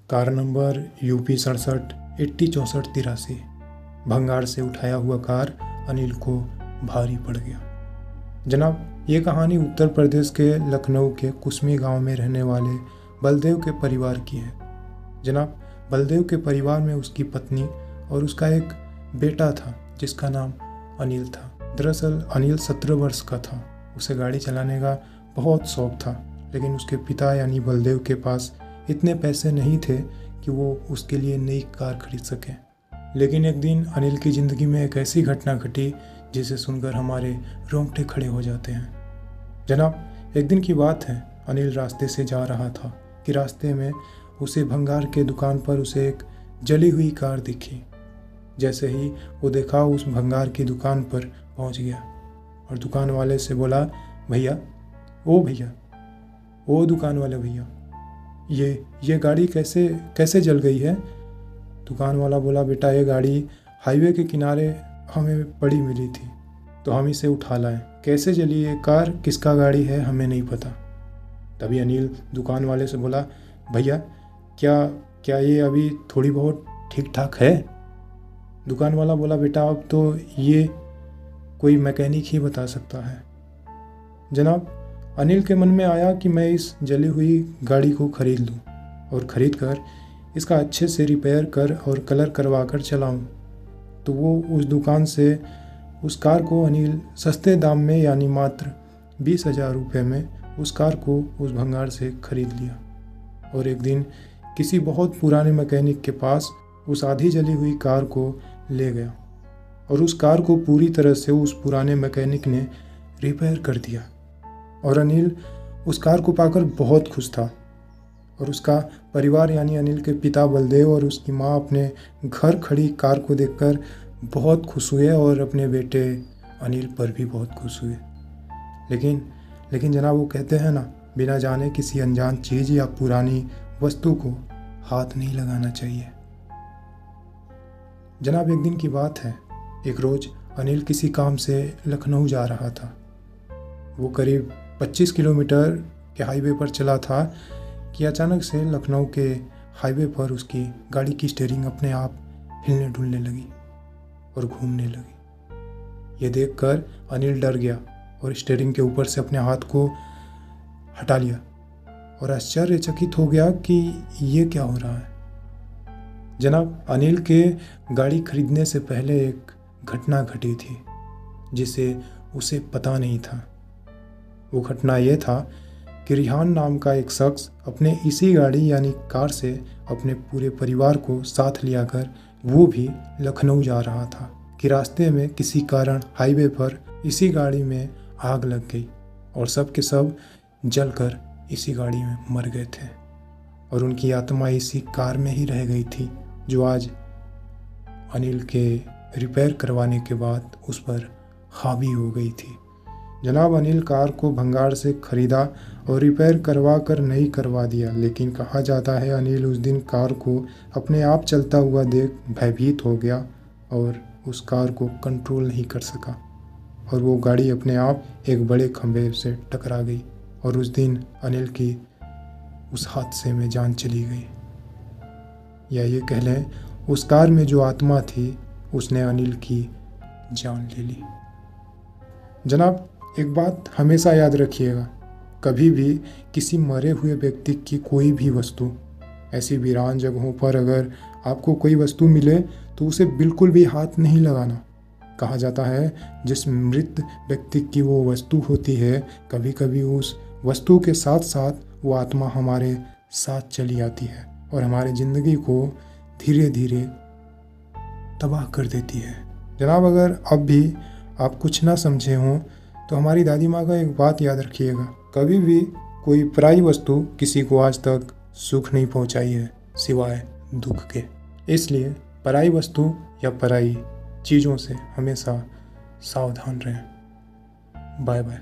Car number UP 67 806483। भंगार से उठाया हुआ कार अनिल को भारी पड़ गया। जनाब, ये कहानी उत्तर प्रदेश के लखनऊ के कुसमी गांव में रहने वाले बलदेव के परिवार की है। जनाब, बलदेव के परिवार में उसकी पत्नी और उसका एक बेटा था जिसका नाम अनिल था। दरअसल अनिल 17 वर्ष का था। उसे गाड़ी चलाने का बहुत शौक था, लेकिन उसके पिता यानी बलदेव के पास इतने पैसे नहीं थे कि वो उसके लिए नई कार खरीद सके। लेकिन एक दिन अनिल की ज़िंदगी में एक ऐसी घटना घटी जिसे सुनकर हमारे रोंगटे खड़े हो जाते हैं। जनाब, एक दिन की बात है, अनिल रास्ते से जा रहा था कि रास्ते में उसे भंगार के दुकान पर उसे एक जली हुई कार दिखी। जैसे ही वो देखा, उस भंगार की दुकान पर पहुंच गया और दुकान वाले से बोला, भैया, ओ दुकान वाले भैया, ये गाड़ी कैसे जल गई है? दुकान वाला बोला, बेटा, ये गाड़ी हाईवे के किनारे हमें पड़ी मिली थी, तो हम इसे उठा लाए। कैसे जली ये कार, किसका गाड़ी है, हमें नहीं पता। तभी अनिल दुकान वाले से बोला, भैया, क्या ये अभी थोड़ी बहुत ठीक ठाक है? दुकान वाला बोला, बेटा, अब तो ये कोई मैकेनिक ही बता सकता है। जनाब, अनिल के मन में आया कि मैं इस जली हुई गाड़ी को खरीद लूं और ख़रीद कर इसका अच्छे से रिपेयर कर और कलर करवा कर चलाऊं। तो वो उस दुकान से उस कार को अनिल सस्ते दाम में यानी मात्र 20,000 रुपये में उस कार को उस भंगार से खरीद लिया और एक दिन किसी बहुत पुराने मैकेनिक के पास उस आधी जली हुई कार को ले गया और उस कार को पूरी तरह से उस पुराने मैकेनिक ने रिपेयर कर दिया। और अनिल उस कार को पाकर बहुत खुश था और उसका परिवार यानी अनिल के पिता बलदेव और उसकी माँ अपने घर खड़ी कार को देखकर बहुत खुश हुए और अपने बेटे अनिल पर भी बहुत खुश हुए। लेकिन जनाब, वो कहते हैं ना, बिना जाने किसी अनजान चीज़ या पुरानी वस्तु को हाथ नहीं लगाना चाहिए। जनाब, एक दिन की बात है, एक रोज़ अनिल किसी काम से लखनऊ जा रहा था। वो करीब 25 किलोमीटर के हाईवे पर चला था कि अचानक से लखनऊ के हाईवे पर उसकी गाड़ी की स्टीयरिंग अपने आप हिलने डुलने लगी और घूमने लगी। ये देखकर अनिल डर गया और स्टीयरिंग के ऊपर से अपने हाथ को हटा लिया और आश्चर्यचकित हो गया कि ये क्या हो रहा है। जनाब, अनिल के गाड़ी खरीदने से पहले एक घटना घटी थी जिसे उसे पता नहीं था। वो घटना ये था कि रिहान नाम का एक शख्स अपने इसी गाड़ी यानी कार से अपने पूरे परिवार को साथ लिया कर वो भी लखनऊ जा रहा था कि रास्ते में किसी कारण हाईवे पर इसी गाड़ी में आग लग गई और सब के सब जलकर इसी गाड़ी में मर गए थे और उनकी आत्मा इसी कार में ही रह गई थी जो आज अनिल के रिपेयर करवाने के बाद उस पर हावी हो गई थी। जनाब, अनिल कार को भंगार से खरीदा और रिपेयर करवा कर नई करवा दिया, लेकिन कहा जाता है अनिल उस दिन कार को अपने आप चलता हुआ देख भयभीत हो गया और उस कार को कंट्रोल नहीं कर सका और वो गाड़ी अपने आप एक बड़े खंभे से टकरा गई और उस दिन अनिल की उस हादसे में जान चली गई। या ये कह लें, उस कार में जो आत्मा थी उसने अनिल की जान ले ली। जनाब, एक बात हमेशा याद रखिएगा, कभी भी किसी मरे हुए व्यक्ति की कोई भी वस्तु, ऐसी वीरान जगहों पर अगर आपको कोई वस्तु मिले तो उसे बिल्कुल भी हाथ नहीं लगाना। कहा जाता है जिस मृत व्यक्ति की वो वस्तु होती है, कभी कभी उस वस्तु के साथ साथ वो आत्मा हमारे साथ चली आती है और हमारी ज़िंदगी को धीरे धीरे तबाह कर देती है। जनाब, अगर अब भी आप कुछ ना समझे हों तो हमारी दादी माँ का एक बात याद रखिएगा, कभी भी कोई पराई वस्तु किसी को आज तक सुख नहीं पहुँचाई है सिवाय दुख के। इसलिए पराई वस्तु या पराई चीज़ों से हमेशा सावधान रहें। Bye bye.